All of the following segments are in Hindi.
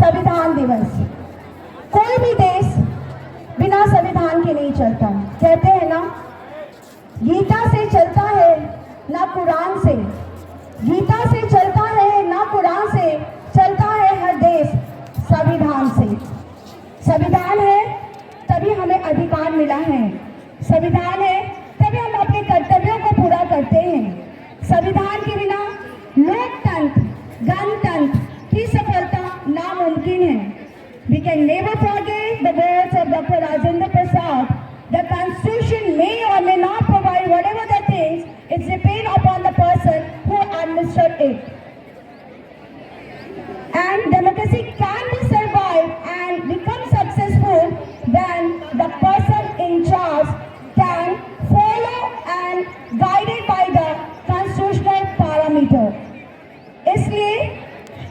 संविधान दिवस। कोई भी देश बिना संविधान के नहीं चलता। कहते हैं ना, गीता से चलता है ना कुरान से, गीता से चलता है ना कुरान से, चलता है हर देश संविधान से। संविधान है तभी हमें अधिकार मिला है, संविधान है तभी हम अपने कर्तव्यों को पूरा करते हैं। संविधान के बिना लोकतंत्र, गणतंत्र की सफलता नामुमकिन है। We can never forget the words of Dr. Rajendra Prasad. The Constitution may or may not provide whatever the things, it's depend upon the person who administered it. And democracy can be survived and become successful when the person in charge can follow and guided by the constitutional parameter. इसलिए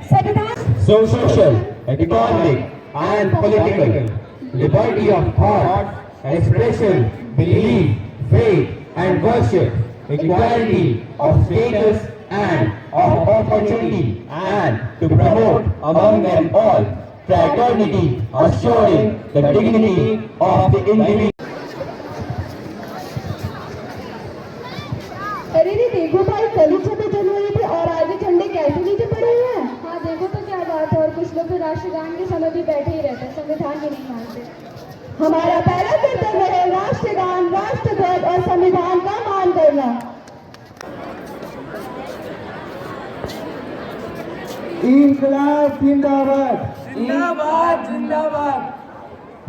संविधान social, economic and political liberty of thought, expression, belief, faith and worship, equality of status and of opportunity, and to promote among them all fraternity, assuring the dignity of the individual. अरे देखो भाई, कल ही 26 जनवरी थी और आज ही झंडे कैसे नीचे पड़े हुए हैं। हाँ देखो तो क्या बात है। और कुछ लोग तो राष्ट्रगान के समय भी बैठे ही रहते हैं, संविधान भी नहीं मानते। हमारा पहला कर्तव्य है राष्ट्रगान, राष्ट्रध्वज और संविधान का मान करना। इंकलाब जिंदाबाद, जिंदाबाद जिंदाबाद।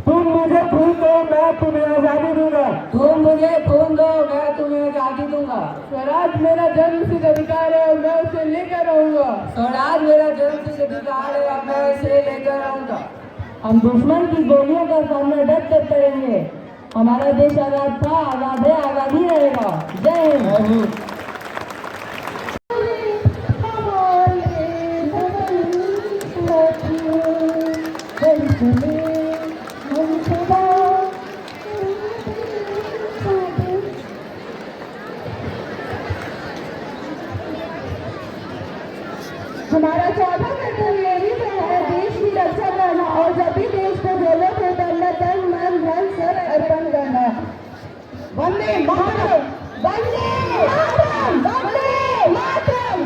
तुम मुझे खून दो मैं तुम्हें आजादी दूंगा, तुम मुझे खून दो मैं तुम्हें आजादी दूंगा। स्वराज मेरा जन्मसिद्ध अधिकार है और मैं उसे लेकर रहूंगा। स्वराज मेरा जन्मसिद्ध अधिकार है और मैं इसे लेकर रहूंगा। हम दुश्मन की गोलियों का सामना डट कर करेंगे। हमारा देश आजाद था, आजाद है, आजाद ही रहेगा। जय हिंद। हमारा चौथा कर्तव्य ये भी है देश की रक्षा करना और जब भी देश को जरूरत हो तब तन मन धन सब अर्पण करना। वंदे मातरम, वंदे मातरम, वंदे मातरम।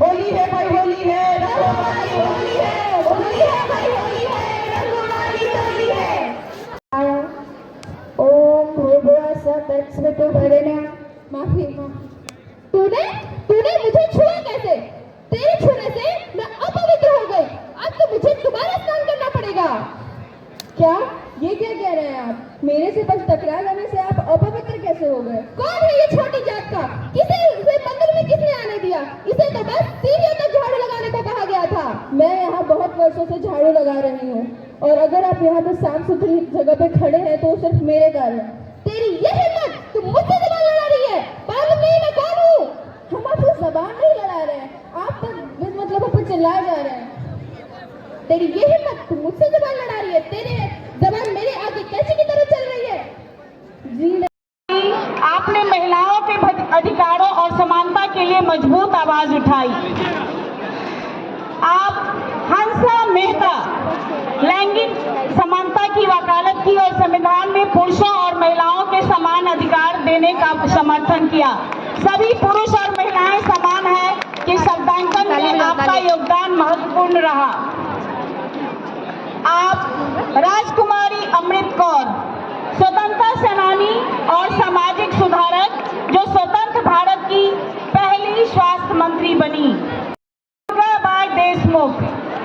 होली है भाई, होली है, रंगों वाली होली है, होली है भाई, होली है, रंगों वाली होली है। ओम भूर्भुवः स्वः तत्सवितुर्वरेण्यं। माफी तूने तूने मुझे छुआ कैसे? तेरे छूने से मैं अपवित्र हो गई। अब तो मुझे दोबारा स्नान करना पड़ेगा। क्या ये क्या कह रहे हैं आप? मेरे से बस टकरा जाने से आप अपवित्र कैसे हो गए? कौन है ये छोटी जात का? किसे इसे मंदिर में किसने आने दिया? इसे तो बस सीढ़ियों तक झाड़ू लगाने को कहा गया था। मैं यहाँ बहुत वर्षों से झाड़ू लगा रही हूँ और अगर आप यहाँ पे साफ सुथरी जगह पे खड़े हैं तो सिर्फ मेरे कारण। तेरी ये हिम्मत, तुम मुझसे जबान लड़ा रही है। मालूम नहीं मैं कौन हूँ? हम आपसे जबान नहीं लड़ा रहे हैं, आप तक मतलब पर चिल्लाए जा रहे हैं। तेरी ये हिम्मत, तू मुझसे जबान लड़ा रही है। तेरे जबान मेरे आगे कैसे की तरह चल रही है? जी आपने महिलाओं के अधिकारों और समानता के लिए मजबूत आवाज उठाई। आप हंसा मेहता लैंगिक समानता की वकालत की और संविधान में पुरुषों और महिलाओं के समान अधिकार देने का समर्थन किया। सभी पुरुष और महिलाएं समान हैं कि शब्दांकन में आपका योगदान महत्वपूर्ण रहा। आप राजकुमारी अमृत कौर, स्वतंत्रता सेनानी और सामाजिक सुधारक, जो स्वतंत्र भारत की पहली स्वास्थ्य मंत्री बनी। दुर्गाबाई देशमुख,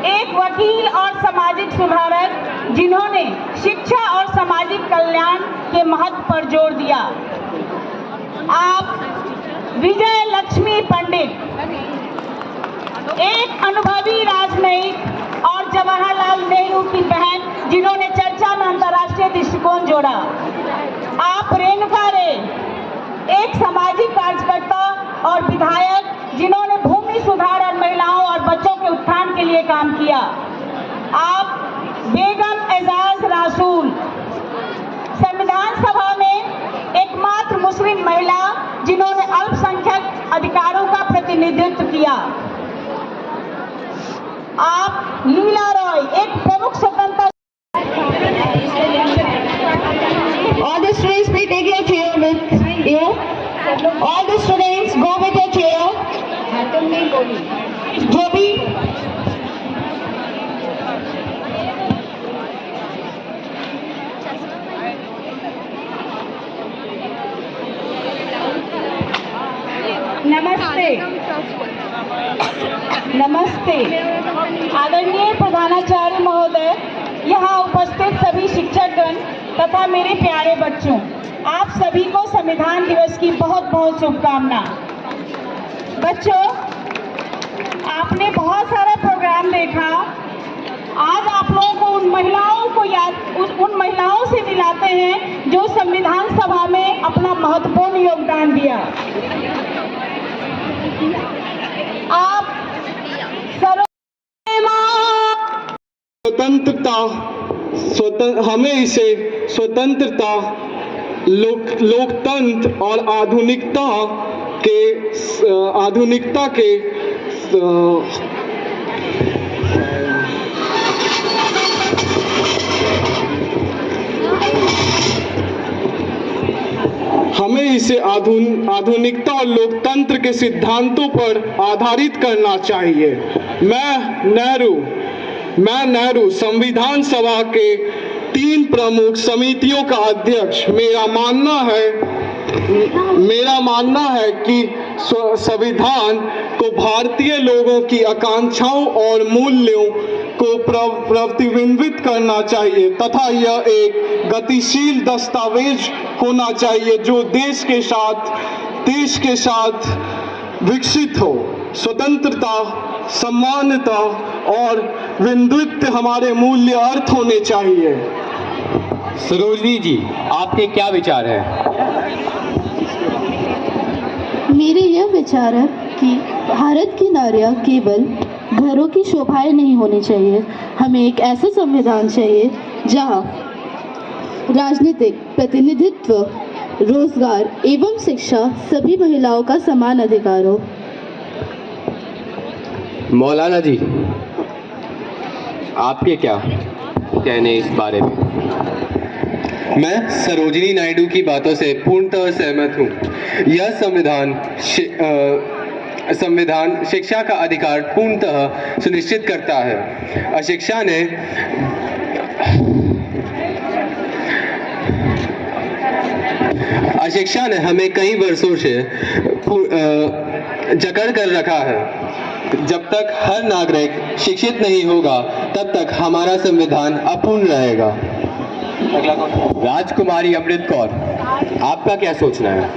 एक वकील और सामाजिक सुधारक जिन्होंने शिक्षा और सामाजिक कल्याण के महत्व पर जोर दिया। आप विजय लक्ष्मी पंडित, एक अनुभवी राजनयिक और जवाहरलाल नेहरू की बहन जिन्होंने चर्चा में अंतर्राष्ट्रीय दृष्टिकोण जोड़ा। आप रेणुका रे, एक सामाजिक कार्यकर्ता और विधायक जिन्होंने भूमि सुधार और महिलाओं और बच्चों के उत्थान के लिए काम किया। आप बेगम एजाज रासूल, संविधान सभा में एकमात्र मुस्लिम महिला जिन्होंने अल्पसंख्यक अधिकारों का प्रतिनिधित्व किया। आप लीला रॉय, एक प्रमुख स्वतंत्रता। All the students please take your chair with you. All the students go with your chair. जो भी नमस्ते नमस्ते आदरणीय प्रधानाचार्य महोदय, यहाँ उपस्थित सभी शिक्षकगण तथा मेरे प्यारे बच्चों, आप सभी को संविधान दिवस की बहुत बहुत शुभकामना। बच्चों, आपने बहुत सारा प्रोग्राम देखा। आज आप लोगों को उन महिलाओं से मिलाते हैं जो संविधान सभा में अपना महत्वपूर्ण योगदान दिया। आप हमें इसे स्वतंत्रता, लोकतंत्र और आधुनिकता के हमें इसे आधुनिकता और लोकतंत्र के सिद्धांतों पर आधारित करना चाहिए। मैं नेहरू संविधान सभा के 3 प्रमुख समितियों का अध्यक्ष। मेरा मानना है कि संविधान को भारतीय लोगों की आकांक्षाओं और मूल्यों को प्रतिबिंबित करना चाहिए तथा यह एक गतिशील दस्तावेज होना चाहिए जो देश के साथ विकसित हो। स्वतंत्रता, समानता और विविधता हमारे मूल्य अर्थ होने चाहिए। सरोजनी जी, आपके क्या विचार हैं? मेरे यह विचार है कि भारत की नारियां केवल घरों की शोभाएं नहीं होनी चाहिए। हमें एक ऐसा संविधान चाहिए जहां राजनीतिक प्रतिनिधित्व, रोजगार एवं शिक्षा सभी महिलाओं का समान अधिकार हो। मौलाना जी, आपके क्या कहने इस बारे में? मैं सरोजिनी नायडू की बातों से पूर्णतः सहमत हूँ। यह संविधान शिक्षा का अधिकार पूर्णतः सुनिश्चित करता है। अशिक्षा ने हमें कई वर्षों से जकड़ कर रखा है। जब तक हर नागरिक शिक्षित नहीं होगा तब तक हमारा संविधान अपूर्ण रहेगा। राजकुमारी अमृत कौर, आपका क्या सोचना है?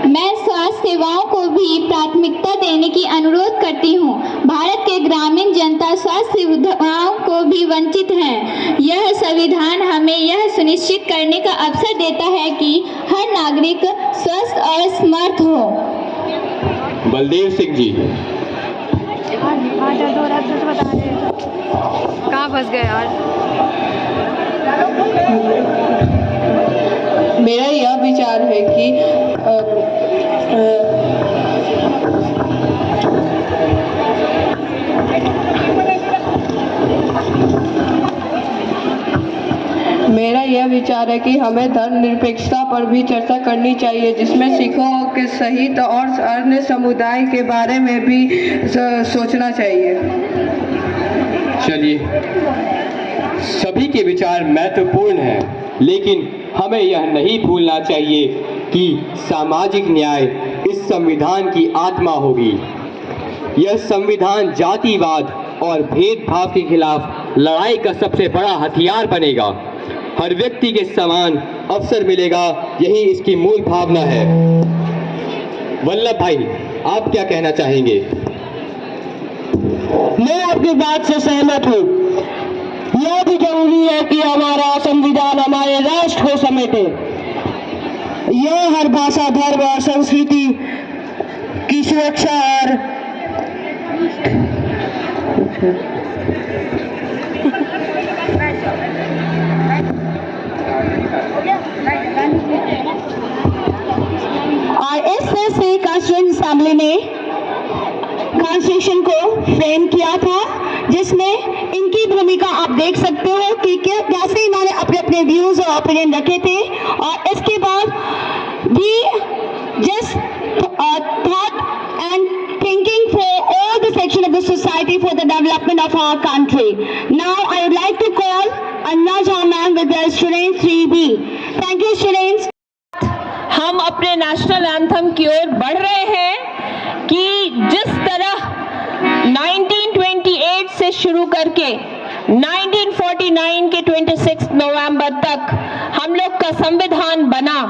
मैं स्वास्थ्य सेवाओं को भी प्राथमिकता देने की अनुरोध करती हूँ। भारत के ग्रामीण जनता स्वास्थ्य सुविधाओं को भी वंचित हैं। यह संविधान हमें यह सुनिश्चित करने का अवसर देता है कि हर नागरिक स्वस्थ और समर्थ हो। बलदेव सिंह जी, कहाँ फंस गए यार? मेरा यह विचार है कि हमें धर्मनिरपेक्षता पर भी चर्चा करनी चाहिए, जिसमें सिखों के सहित और अन्य समुदाय के बारे में भी सोचना चाहिए। चलिए, सभी के विचार महत्वपूर्ण हैं, लेकिन हमें यह नहीं भूलना चाहिए कि सामाजिक न्याय इस संविधान की आत्मा होगी। यह संविधान जातिवाद और भेदभाव के खिलाफ लड़ाई का सबसे बड़ा हथियार बनेगा। हर व्यक्ति के समान अवसर मिलेगा, यही इसकी मूल भावना है। वल्लभ भाई, आप क्या कहना चाहेंगे? मैं आपकी बात से सहमत हूँ। यह भी जरूरी है कि हमारा संविधान हमारे राष्ट्र को समेटे। यह हर भाषा, धर्म और संस्कृति की सुरक्षा और इस असेंबली ने कॉन्स्टिट्यूशन को फ्रेम किया था, जिसमें इनकी भूमिका आप देख सकते हो कि कैसे इन्होंने अपने अपने व्यूज और ओपिनियन रखे थे। और इसके बाद भी just thought and thinking for all the section of the society for the development of our country. Now I would like to call Anna Jha ma'am with the students 3B. Thank you students. हम अपने नेशनल एंथम की ओर बढ़ रहे हैं कि जिस तरह 1928 से शुरू करके 1949 के 26 नवंबर तक हम लोग का संविधान बना,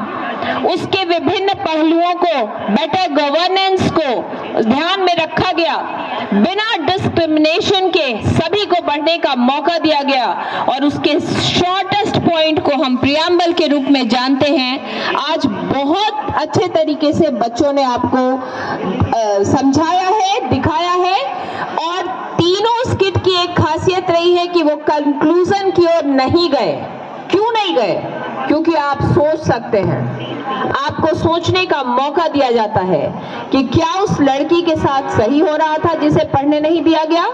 उसके विभिन्न पहलुओं को, बेटर गवर्नेंस को ध्यान में रखा गया, बिना डिस्क्रिमिनेशन के सभी को बढ़ने का मौका दिया गया और उसके शॉर्टेस्ट पॉइंट को हम प्रियम्बल के रूप में जानते हैं। आज बहुत अच्छे तरीके से बच्चों ने आपको समझाया है, दिखाया है और तीनों स्किट की एक खासियत रही है कि वो कंक्लूजन की ओर नहीं गए। क्यों नहीं गए? क्योंकि आप सोच सकते हैं, आपको सोचने का मौका दिया जाता है कि क्या उस लड़की के साथ सही हो रहा था जिसे पढ़ने नहीं दिया गया,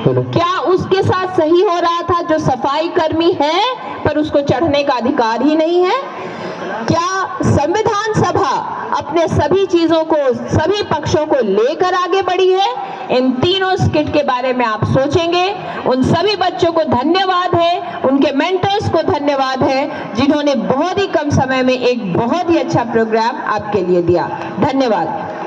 क्या उसके साथ सही हो रहा था जो सफाई कर्मी है पर उसको चढ़ने का अधिकार ही नहीं है, क्या संविधान सभा अपने सभी चीजों को, सभी पक्षों को लेकर आगे बढ़ी है। इन तीनों स्किट के बारे में आप सोचेंगे। उन सभी बच्चों को धन्यवाद है, उनके मेंटर्स को धन्यवाद है जिन्होंने बहुत ही कम समय में एक बहुत ही अच्छा प्रोग्राम आपके लिए दिया। धन्यवाद।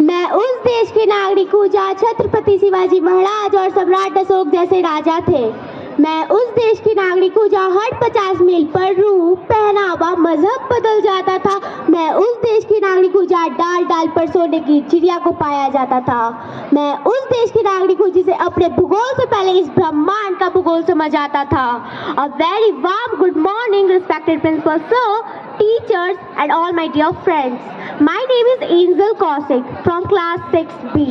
मैं उस देश के नागरिक हूँ जहाँ छत्रपति शिवाजी महाराज और सम्राट अशोक जैसे राजा थे। मैं उस देश की नागरिक हूँ जहाँ हर 50 मील पर रूप, पहनावा, मजहब बदल जाता था। मैं उस देश की नागरिक हूँ जहाँ डाल डाल पर सोने की चिड़िया को पाया जाता था। मैं उस देश की नागरिक हूँ जिसे अपने भूगोल से पहले इस ब्रह्मांड का भूगोल समझ आता था। A very warm good morning, respected principal sir, teachers and all my dear friends. My name is Angel Kaushik from class 6B.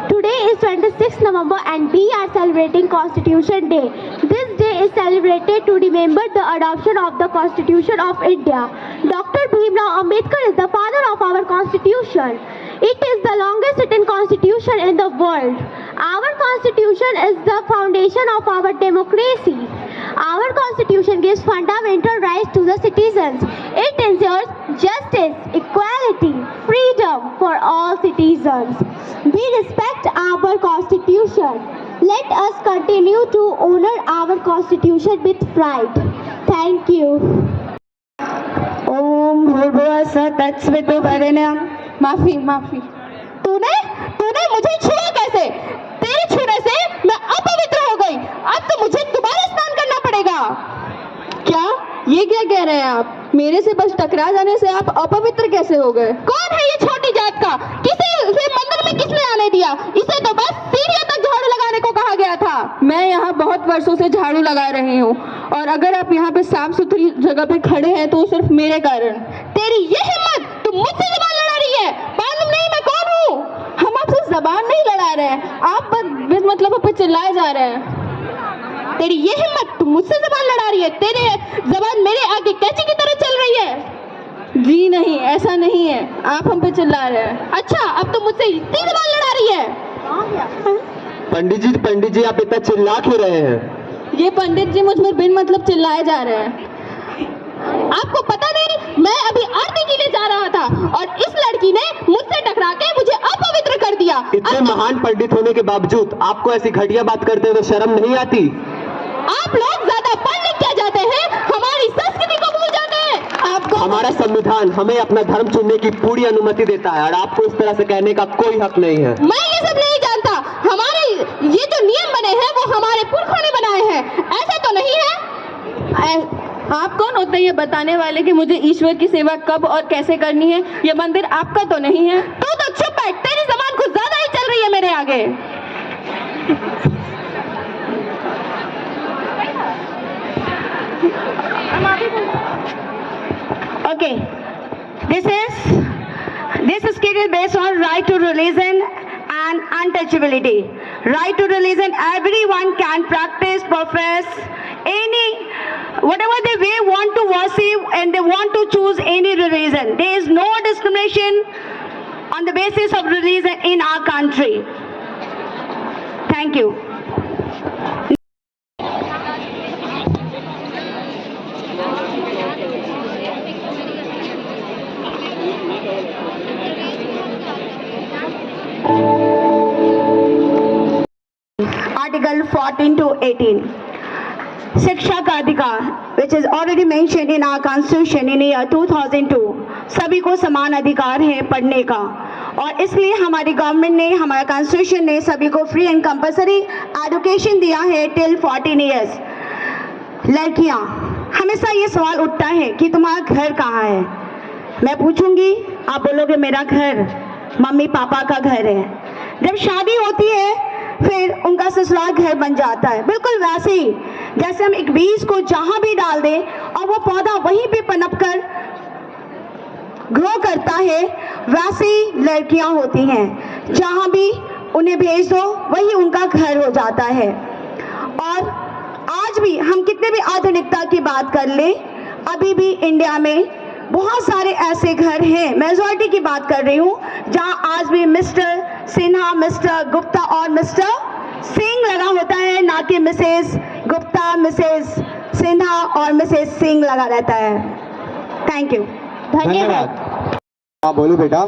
Today is 26th November and we are celebrating Constitution Day. This day is celebrated to remember the adoption of the Constitution of India. Dr. Bhimrao Ambedkar is the father of our Constitution. It is the longest written constitution in the world. Our Constitution is the foundation of our democracy. Our Constitution gives fundamental rights to the citizens. It ensures justice, equality, freedom for all citizens. We respect our Constitution. Let us continue to honor our Constitution with pride. Thank you. ओम भूर्भुवः स्वः तत्सवितुर्वरेण्यं। माफी। तूने मुझे छुआ कैसे? तेरे छूने से मैं अपवित्र हो गई। अब तो मुझे दोबारा स्नान करना पड़ेगा। क्या ये क्या कह रहे हैं आप? मेरे से बस टकरा जाने से आप अपवित्र कैसे हो गए? कौन है ये छोटी जात का? इसे मंदिर में किसने आने दिया? इसे तो बस सीढ़ियों तक झाड़ू लगाने को कहा गया था। मैं यहाँ बहुत वर्षों से झाड़ू लगा रही हूँ, और अगर आप यहाँ पे साफ सुथरी जगह पे खड़े हैं तो सिर्फ मेरे कारण। तेरी ये हिम्मत, तुम मुझसे जबान लड़ा रही है। मालूम नहीं मैं कौन हूँ? हम आपसे जबान नहीं लड़ा रहे हैं, आप बस मतलब पे चिल्लाए जा रहे हैं। तेरी ये हिम्मत, तुम मुझसे जबान लड़ा रही है। तेरे जबान मेरे आगे कैंची की तरह चल रही है। जी नहीं, ऐसा नहीं है, आप हम पे चिल्ला रहे हैं। अच्छा, अब तुम मुझसे इतनी जबान लड़ा रही है। पंडित जी आप इतना चिल्ला क्यों रहे हैं? ये पंडित जी मुझ पर बिन मतलब चिल्लाए जा रहे हैं। आपको पता नहीं, मैं अभी आरती के लिए जा रहा था और इस लड़की ने मुझसे टकरा के मुझे अपवित्र कर दिया। इतने महान पंडित होने के बावजूद आपको ऐसी घटिया बात करते हुए शर्म नहीं आती? आप लोग ज्यादा पढ़ लिख क्या जाते हैं, हमारी संस्कृति को भूल जाते हैं। आपको हमारा संविधान हमें अपना धर्म चुनने की पूरी अनुमति देता है और आपको इस तरह से कहने का कोई हक नहीं है। मैं ये सब नहीं जानता। हमारे ये जो नियम बने हैं वो हमारे पुरखों ने बनाए हैं, ऐसा तो नहीं है। आप कौन होते हैं ये बताने वाले कि मुझे ईश्वर की सेवा कब और कैसे करनी है? ये मंदिर आपका तो नहीं है। तो चुप बैठ, तेरी जबान कुछ ज्यादा ही चल रही है मेरे आगे। Okay, this skit is based on right to religion and untouchability. Right to religion, everyone can practice, profess whatever they way want to worship, and they want to choose any religion. There is no discrimination on the basis of religion in our country. Thank you. Article 14 to 18. शिक्षा का अधिकार, which is already mentioned in our constitution in year 2002. सभी को समान अधिकार है पढ़ने का, और इसलिए हमारी गवर्नमेंट ने, हमारा कॉन्स्टिट्यूशन ने सभी को फ्री एंड कंपलसरी एजुकेशन दिया है टिल 14 ईयर्स। लड़कियां, हमेशा ये सवाल उठता है कि तुम्हारा घर कहाँ है। मैं पूछूंगी, आप बोलोगे मेरा घर मम्मी पापा का घर है। जब शादी होती है फिर उनका ससुराल घर बन जाता है। बिल्कुल वैसे ही जैसे हम एक बीज को जहां भी डाल दें और वो पौधा वहीं पे पनपकर ग्रो करता है, वैसे ही लड़कियां होती हैं, जहां भी उन्हें भेज दो वही उनका घर हो जाता है। और आज भी हम कितने भी आधुनिकता की बात कर लें, अभी भी इंडिया में बहुत सारे ऐसे घर हैं, मेजॉरिटी की बात कर रही हूँ, जहाँ आज भी मिस्टर सिन्हा, मिस्टर गुप्ता और मिस्टर सिंह लगा होता है, ना कि मिसेस गुप्ता, मिसेस सिन्हा और मिसेस सिंह लगा रहता है। Thank you. धन्यवाद। हाँ बोलो बेटा।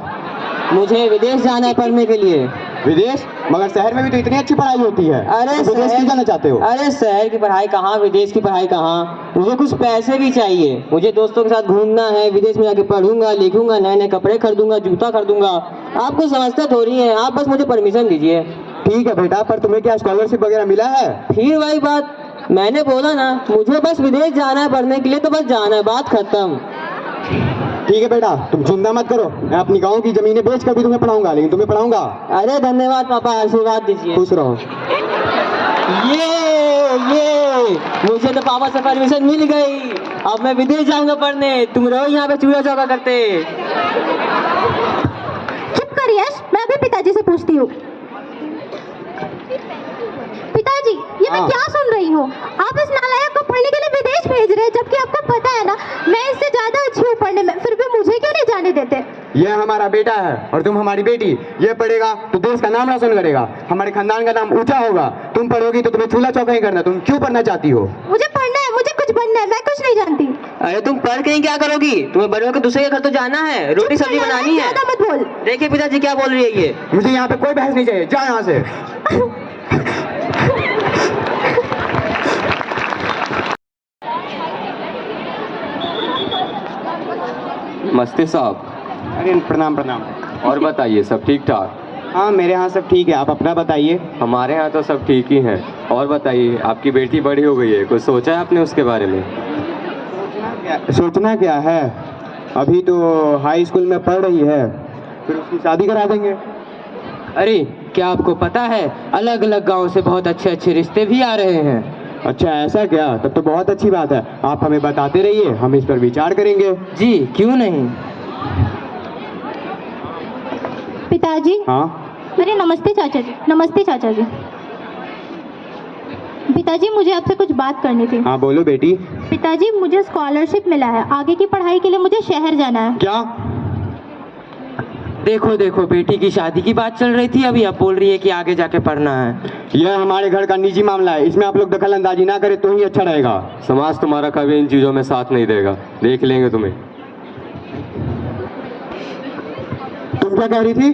मुझे विदेश जाना है पढ़ने के लिए। विदेश? मगर शहर में भी तो इतनी अच्छी पढ़ाई होती है। अरे तो विदेश क्यों जाना चाहते हो? अरे शहर की पढ़ाई कहाँ, विदेश की पढ़ाई कहाँ। मुझे कुछ पैसे भी चाहिए, मुझे दोस्तों के साथ घूमना है, विदेश में जाके पढ़ूंगा, लिखूंगा, नए नए कपड़े खरीदूंगा, जूता खरीदूंगा। आपको समझते थोड़ी है, आप बस मुझे परमिशन दीजिए। ठीक है बेटा, पर तुम्हें क्या स्कॉलरशिप वगैरह मिला है? फिर वही बात, मैंने बोला ना मुझे बस विदेश जाना है पढ़ने के लिए, तो बस जाना है, बात खत्म। ठीक है बेटा, तुम चिंता मत करो, मैं अपनी गांव की जमीनें बेच कर भी तुम्हें पढ़ाऊंगा, लेकिन तुम्हें पढ़ाऊंगा। अरे धन्यवाद पापा, आशीर्वाद दीजिए। खुश रहो। ये मुझे तो पापा से परमिशन मिल गई, अब मैं विदेश जाऊंगा पढ़ने, तुम रहो यहाँ पे चूहा चौका करते। चुप कर यश, मैं अभी पिताजी से पूछती हूँ। पिताजी, ये मैं क्या सुन रही हूँ? आप इस नालायक को पढ़ने के लिए विदेश भेज रहे हैं, जबकि आपको पता है ना मैं इससे ज्यादा अच्छी हूँ पढ़ने में, फिर भी मुझे क्यों नहीं जाने देते? ये हमारा बेटा है और तुम हमारी बेटी। ये पढ़ेगा तो देश का नाम रोशन करेगा, हमारे खानदान का नाम ऊंचा होगा। तुम पढ़ोगी तो तुम्हें चूल्हा चौका ही करना। तुम क्यों पढ़ना चाहती हो? मुझे पढ़ना है, मुझे कुछ बनना है, मैं कुछ नहीं जानती। अरे तुम पढ़ के क्या करोगी? तुम्हें बड़े होकर दूसरे के घर तो जाना है, रोटी सब्जी बनानी है। ज्यादा मत बोल। देखिए पिताजी क्या बोल रही है ये। मुझे यहाँ पे कोई बहस नहीं चाहिए, जा यहाँ से। नमस्ते साहब। अरे प्रणाम प्रणाम। और बताइए, सब ठीक ठाक? हाँ मेरे यहाँ सब ठीक है, आप अपना बताइए। हमारे यहाँ तो सब ठीक ही हैं। और बताइए, आपकी बेटी बड़ी हो गई है, कुछ सोचा है आपने उसके बारे में? सोचना क्या सोचना क्या है, अभी तो हाई स्कूल में पढ़ रही है, फिर उसकी शादी करा देंगे। अरे क्या आपको पता है, अलग अलग गांव से बहुत अच्छे अच्छे रिश्ते भी आ रहे हैं। अच्छा ऐसा क्या, तब तो बहुत अच्छी बात है। आप हमें बताते रहिए, हम इस पर विचार करेंगे। जी क्यों नहीं। पिताजी। हाँ अरे नमस्ते चाचा जी। नमस्ते चाचा जी। पिताजी मुझे आपसे कुछ बात करनी थी। हाँ बोलो बेटी। पिताजी मुझे स्कॉलरशिप मिला है, आगे की पढ़ाई के लिए मुझे शहर जाना है। क्या? देखो देखो, बेटी की शादी की बात चल रही थी अभी, अब बोल रही है कि आगे जाके पढ़ना है। यह हमारे घर का निजी मामला है, इसमें आप लोग दखल अंदाजी ना करें तो ही अच्छा रहेगा। समाज तुम्हारा कभी इन चीज़ों में साथ नहीं देगा, देख लेंगे तुम्हें। तुम क्या कह रही थी?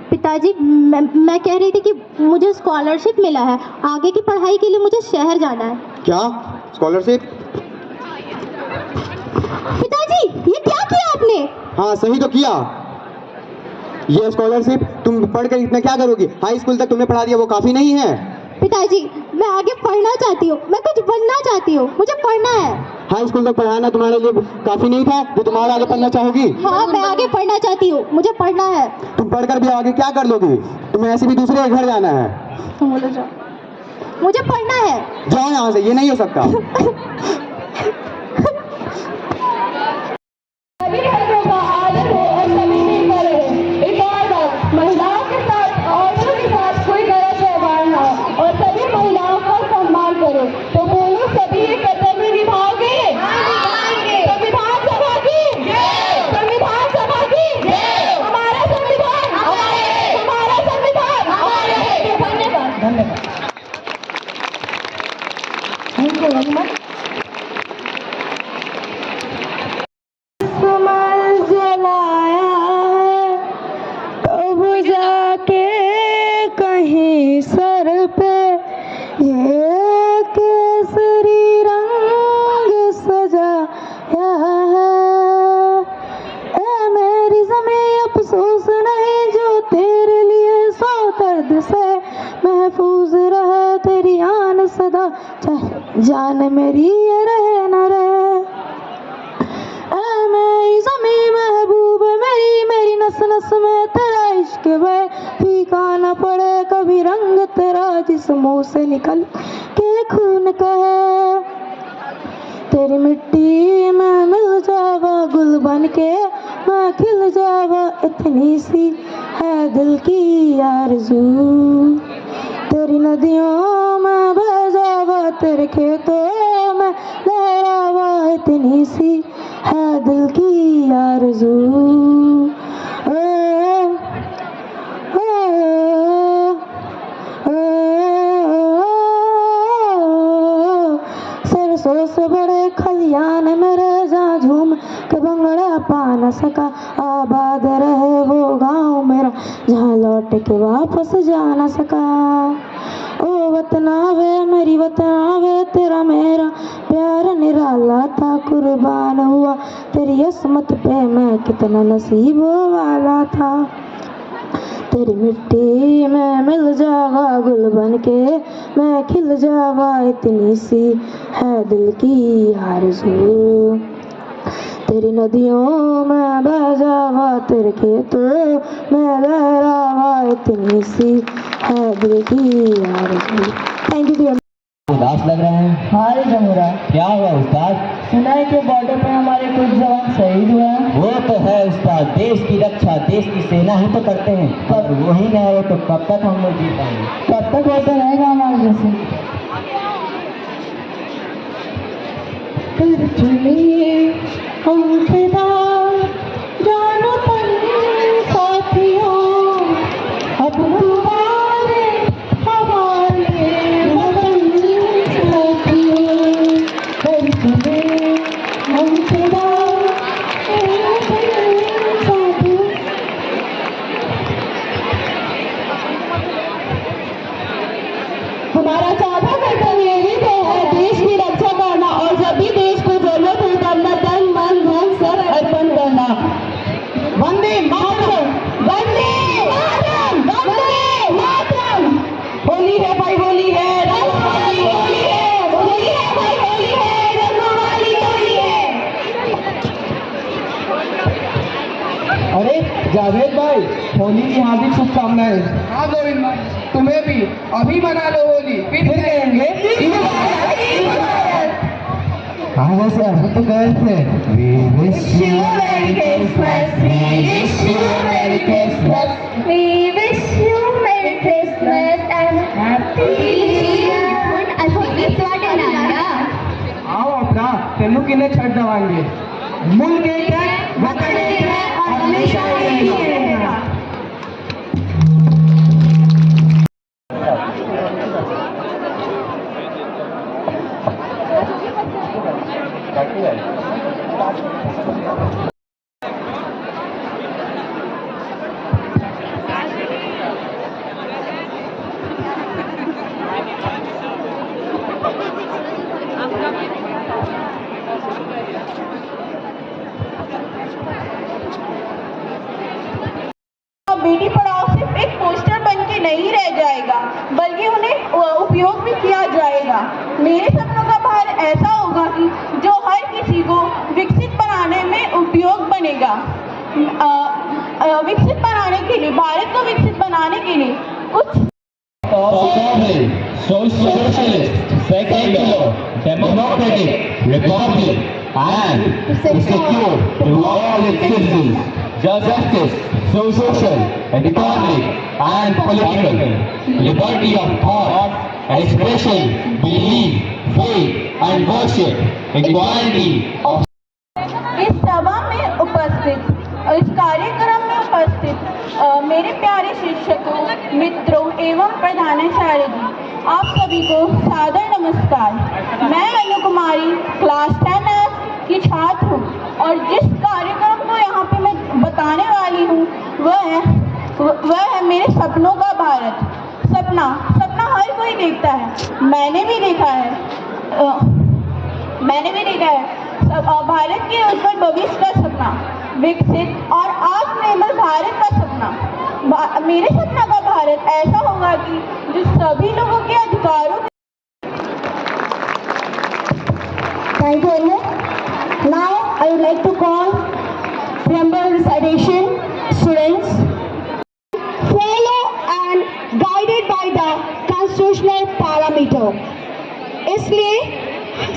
पिताजी मैं कह रही थी कि मुझे स्कॉलरशिप मिला है, आगे की पढ़ाई के लिए मुझे शहर जाना है। क्या स्कॉलरशिप? पिताजी ये क्या किया आपने? हाँ सही तो किया। ये स्कॉलरशिप तुम पढ़कर इतना क्या करोगी? हाई स्कूल तक तुमने पढ़ा दिया, वो काफी नहीं है। पिताजी मैं आगे पढ़ना चाहती हूँ, मैं कुछ बनना चाहती हूँ, मुझे पढ़ना है। हाई स्कूल तक पढ़ाना तुम्हारे लिए काफी नहीं था जो तुम और आगे पढ़ना चाहोगी? हाँ मैं आगे पढ़ना चाहती हूँ, मुझे पढ़ना है। तुम पढ़कर भी आगे क्या कर लोगी? तुम्हें ऐसे भी दूसरे के घर जाना है। तुम बोलो जाओ, मुझे पढ़ना है। जाओ यहाँ से, ये नहीं हो सकता। सभी बहनों का आदर हो और सभी मिलकर रहे। एक और बात, महिलाओं के साथ औरतों के साथ कोई गलत व्यवहार ना हो और सभी महिलाओं का सम्मान करो। तो बोलो सभी ये कर्तव्य निभाओगे? संविधान सभा की संविधान सभा की हमारा संविधान, हमारा संविधान। धन्यवाद धन्यवाद। Thank you very much. जलाया है तब जाके कहीं सर पे ये केसरी रंग सजाया है। ए मेरी ज़मीं अफसोस नहीं जो तेरे लिए सौ दर्द से महफूज रहे, तेरी आन सदा चाहे जान मेरी ये रहे न रहे। मेरी ज़मीं महबूब मेरी, मेरी नस नस में तेरा इश्क बहे, फीका न पड़े कभी रंग तेरा जिस मुँह से निकल के खून कहे। तेरी मिट्टी में मिल जावा गुल बन के मैं खिल जावा, इतनी सी है दिल की आरज़ू। तेरी नदियों में बह जावा, तेरे खेतों में लहरावा, इतनी सी है दिल की आरज़ू। सरसों से बड़े खलियान मेरे जहाँ झूम के भंगड़ा पा न सका, आबाद रहे वो गाँव मेरा जहाँ लौट के वापस जा न सका। ओ वतना वे मेरी वतना वे, तेरा मेरा प्यार निराला था, कुर्बान हुआ तेरी असमत पे मैं कितना नसीबों वाला था। तेरी मिट्टी में मिल जावा गुल बन के मैं खिल जावा, इतनी सी है दिल की आरज़ू। तेरी नदियों में बह जावा, तेरे खेतों में लहरावा, इतनी सी है दिल की आरज़ू। Thank you dear. उदास लग रहे हैं। हाँ रे जमुरा, क्या हुआ उस्ताद? सुना है कि बॉर्डर पे हमारे कुछ जवान शहीद हुए हैं। वो तो है उस्ताद, देश की रक्षा देश की सेना ही तो करते हैं, पर वही ना हो तो कब तक हम लोग जी पाएंगे? कब तक होता रहेगा हमारे जैसे? कर चलिए हम फिदा जानो तन साथियों, अब तुम्हारे हवाले वतन साथियों। कर चलिए हम फिदा साथियों। हमारा चौथा कर्तव्य भी तो है देश की रक्षा करना, और जब भी देश को जरूरत हो तब न तन मन धन सब अर्पण जावेद भाई, होली की हार्दिक शुभकामनाएं। हाँ गोविंद भाई, तुम्हें भी अभी मना लो होली, फिर कहेंगे हाँ वैसे हम तो कहे थे We wish you Merry Christmas, we wish you Merry Christmas, We wish you Merry Christmas and Happy New Year. ਅਸੀਂ ਤੁਹਾਡੇ ਨਾਲ ਆ। आओ अपना तेनू किन्ने छड़ दवांगे। मुल्क एक है, वतन एक है और हमेशा यही रहेगा। बेटी पढ़ाओ सिर्फ एक पोस्टर बन के नहीं रह जाएगा, बल्कि उन्हें उपयोग भी किया जाएगा। मेरे सपनों का भारत ऐसा होगा कि जो हर किसी को विकसित बनाने में उपयोग बनेगा। विकसित बनाने के लिए, भारत को विकसित बनाने के लिए कुछ socialist, secular, democratic, republic, and secure to all its citizens justice, social, economic, and political, liberty of thought, expression, belief, faith, and worship, equality of इस सभा में उपस्थित, इस कार्यक्रम में उपस्थित मेरे प्यारे शिक्षकों, मित्रों एवं प्रधानाचार्य जी, आप सभी को सादर नमस्कार। मैं अनु कुमारी क्लास 10F की छात्र हूँ और जिस कार्यक्रम को यहाँ पे मैं बताने वाली हूँ वह है मेरे सपनों का भारत। सपना हर कोई देखता है, मैंने भी देखा है। भारत के उज्जवल भविष्य का सपना, विकसित और आत्मनिर्भर भारत का सपना। मेरे सपना का भारत ऐसा होगा कि जो सभी लोगों के अधिकारों। Thank you, Anu. Now I would like to call preamble recitation students. Follow and guided by the constitutional parameter. इसलिए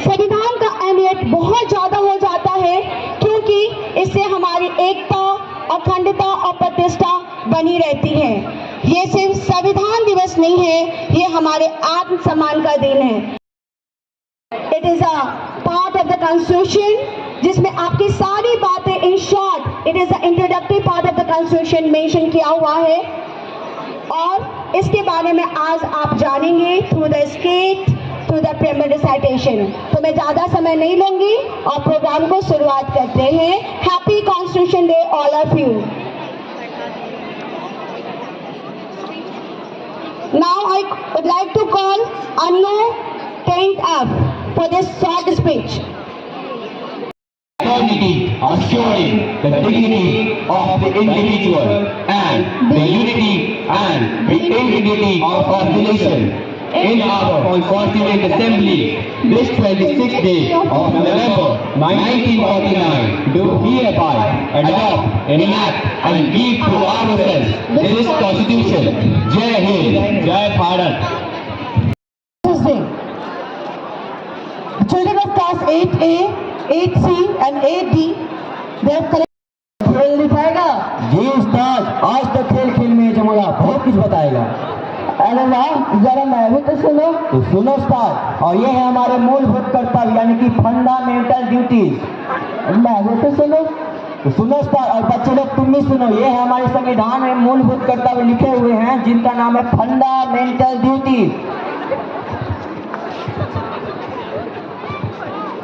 संविधान का अहमियत बहुत ज़्यादा हो जाता है क्योंकि इससे हमारी एकता, अखंडता और प्रतिष्ठा बनी रहती है। ये सिर्फ संविधान दिवस नहीं है, ये हमारे आत्मसम्मान का दिन है। It is a part of the constitution जिसमें आपकी सारी बातें in short, it is the introductory part of the constitution mention किया हुआ है और इसके बारे में आज आप जानेंगे through the skit, through the preamble recitation। तो मैं ज़्यादा समय नहीं लूँगी और प्रोग्राम को शुरुआत करते हैं। Happy Constitution Day all of you। Now I would like to call Anu 10th up for this short speech. equality, assuring the dignity of the individual and the unity and the integrity of our nation. In our Constituent Assembly, this 26th day of November 1949, do hereby adopt, enact and give to ourselves this Constitution. Jai Hind, Jai Bharat. Tuesday. The children of class 8A, 8C and 8D, they have collected खेल दिखाएगा। जी उस्ताद, आज तक खेल खेल में जमाला बहुत कुछ बताएगा। अरे वाह, जरा मैं भी तो सुनो। तो सुनो उस्ताद, और ये है हमारे मूलभूत कर्तव्य यानी कि फंडामेंटल ड्यूटीज। मैं भी तो सुनो। तो सुनो उस्ताद, और बच्चे लोग तुम भी सुनो, ये है हमारे संविधान में मूलभूत कर्तव्य लिखे हुए हैं जिनका नाम है फंडामेंटल ड्यूटीज।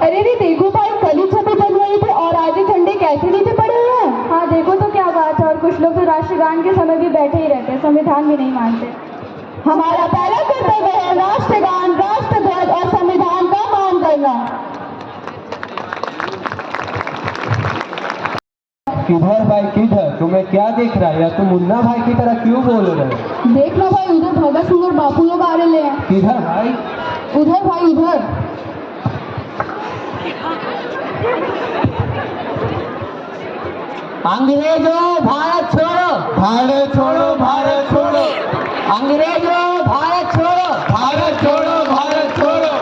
अरे रे देखो भाई, कल ही छपे बन रहे थे और आज ही झंडे कैसे नीचे पड़े हुए हैं। हाँ देखो तो क्या बात है, और कुछ लोग तो राष्ट्रगान के समय भी बैठे ही रहते हैं, संविधान भी नहीं मानते। हमारा पहला कर्तव्य है राष्ट्रगान, राष्ट्रध्वज और संविधान का मान करना। किधर भाई किधर, तुम्हें क्या देख रहा है, या तुम मुन्ना भाई की तरह क्यों बोल रहे हो? देख लो भाई, उधर भगत सिंह और बापू लोग आ रहे हैं। किधर भाई? उधर भाई उधर। अंग्रेजों भारत छोड़ो, भारत छोड़ो, भारत छोड़ो, अंग्रेजों भारत छोड़ो, भारत छोड़ो, भारत छोड़ो,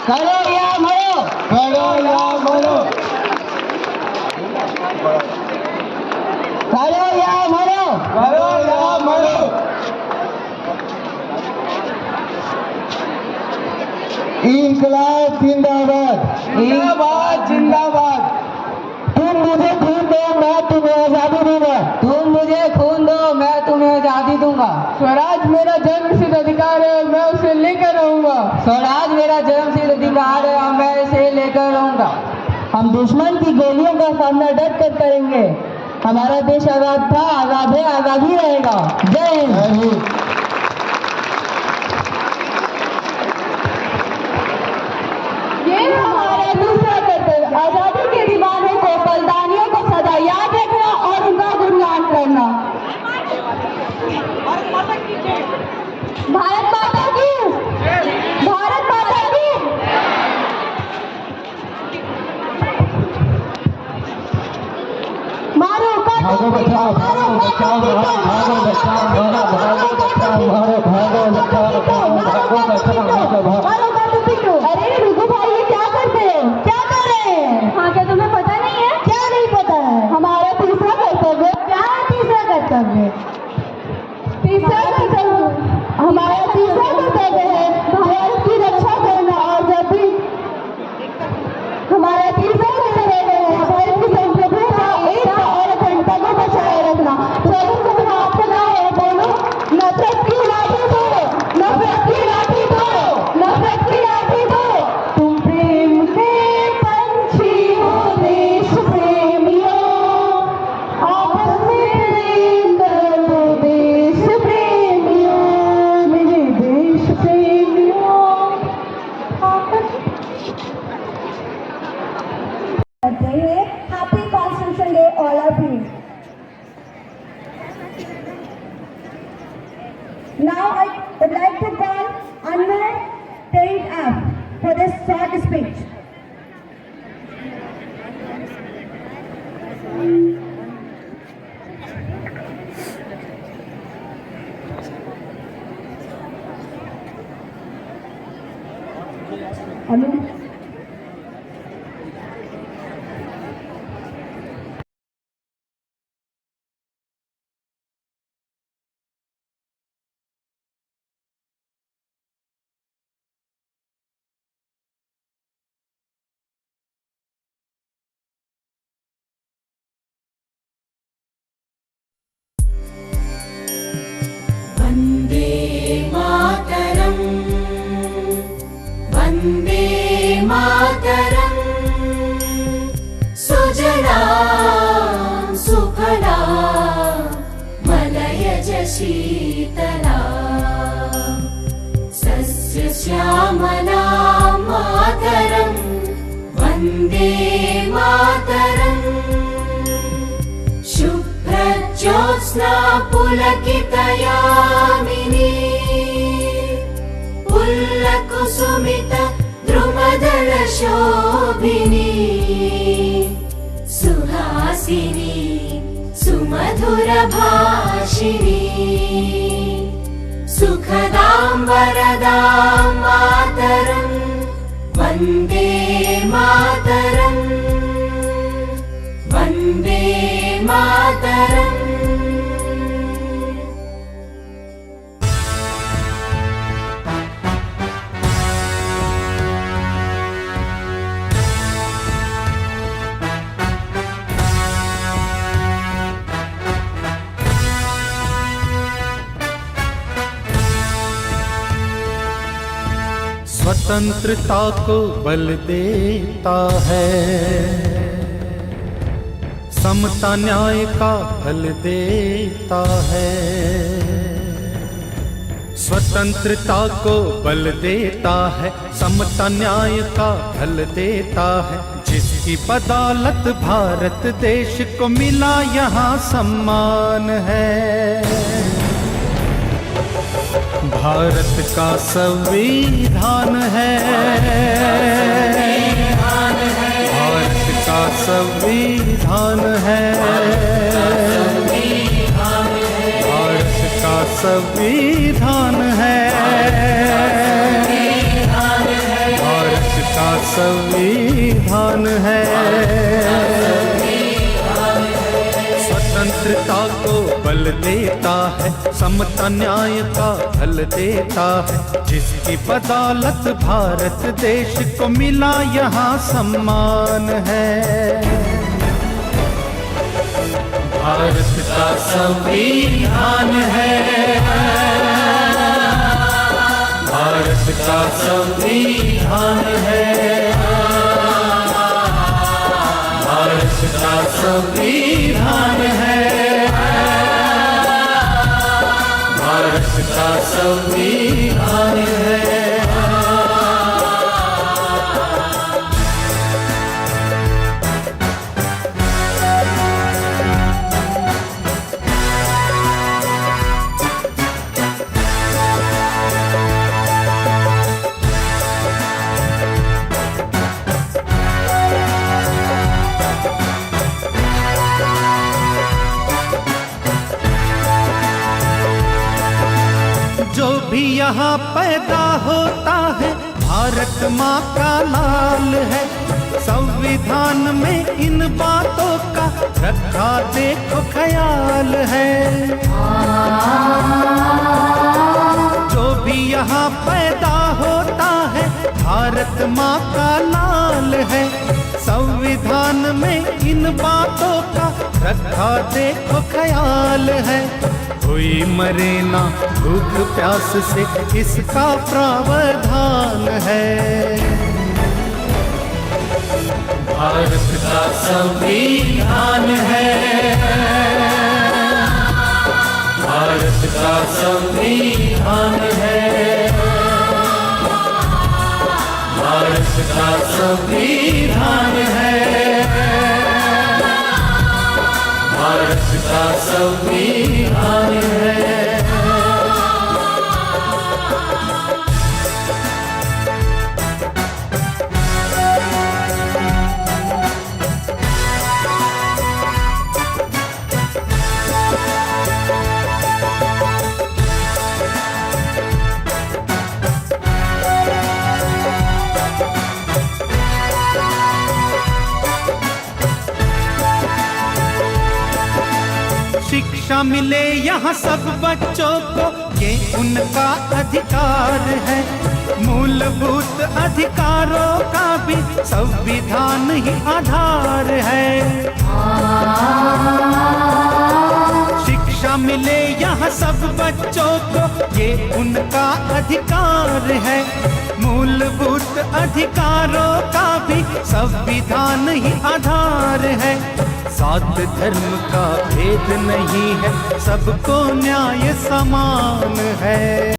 करो या मरो, करो या मरो, करो या मरो, करो या मरो। इंकलाब जिंदाबाद, जिंदाबाद, जिंदाबाद। तुम मुझे खून दो, मैं तुम्हें आजादी दूंगा, तुम मुझे खून दो, मैं तुम्हें आजादी दूंगा। स्वराज मेरा जन्मसिद्ध अधिकार है, मैं उसे लेकर रहूंगा। स्वराज मेरा जन्मसिद्ध अधिकार है और मैं इसे लेकर रहूंगा। हम दुश्मन की गोलियों का सामना डट कर करेंगे। हमारा देश आजाद था, आजाद है, आजाद ही रहेगा। जय हिंद। ये हमारा दूसरा कर्तव्य, आजादी के दीवानों को, बलिदानियों को सदा याद रखना और उनका गुणगान करना। भारत माता की, भारत माता की। मारो भागो बचाओ, भागो बचाओ, भागो बचाओ, भागो बचाओ, भागो बचाओ। अरे रुको भाई, ये क्या करते हो, क्या कर रहे हैं? हाँ, क्या तुम्हें पता नहीं है? क्या नहीं पता है? हमारा तीसरा कर्तव्य। क्या तीसरा कर्तव्य? तीसरा कर्तव्य, हमारा तीसरा कर्तव्य है भारत की रक्षा करना। और जब भी हमारा तीसरा कर्तव्य है भारत की संप्रभुता, एकता और अखंडता को बचाए रखना। चलो सब हाथ बनाओ, बोलो नफरत की लाठी दो, नफरत की लाठी दो, नफरत की लाठी दो। तुम प्रेम के पंछी हो देश प्रेमियों, आपस में प्रेम करो देश प्रेमियों, मेरे देश प्रेमियों। Happy Constitution Day, all of you. Now I would like to call Anwar Tariq up for this short speech. Anu. Vande Mataram, Vande Mataram, सुजला सुफला मलयज शीतला, सस्यश्यामला मातरम्, वन्दे मातरम्, शुभ्रज्योत्स्ना पुलकितयामिनी, पुल्लकुसुमित द्रुमदल शोभिनी, सुहासिनी सुमधुर भाषिणी, सुखदां वरदां मातरम्, वन्दे मातरम्, वन्दे मातरम्। स्वतंत्रता को बल देता है, समता न्याय का फल देता है। स्वतंत्रता को बल देता है, समता न्याय का फल देता है। जिसकी बदौलत भारत देश को मिला यहाँ सम्मान है। भारत का संविधान है, भारत का संविधान है। संविधान है, भारत का संविधान है। स्वतंत्रता को बल देता है, समता न्याय का फल देता है, जिसकी बदौलत भारत देश को मिला यहाँ सम्मान है। भारत का संविधान है, भारत का संविधान है, भारत का संविधान है, भारत का संविधान है। जो भी यहाँ पैदा होता है भारत माँ का लाल है, संविधान में इन बातों का रखा देखो ख्याल है। जो भी यहाँ पैदा होता है भारत माँ का लाल है, संविधान में इन बातों का रखा देखो ख्याल है। कोई मरे ना भूख प्यास से इसका प्रावधान है। भारत का संविधान है, भारत का संविधान है, भारत का संविधान है, भारत का संविधान है। शिक्षा मिले यहाँ सब बच्चों को, ये उनका अधिकार है। मूलभूत अधिकारों का भी संविधान ही आधार है। शिक्षा मिले यहाँ सब बच्चों को, ये उनका अधिकार है। मूलभूत अधिकारों का भी संविधान ही आधार है। सात धर्म का भेद नहीं है, सबको न्याय समान है।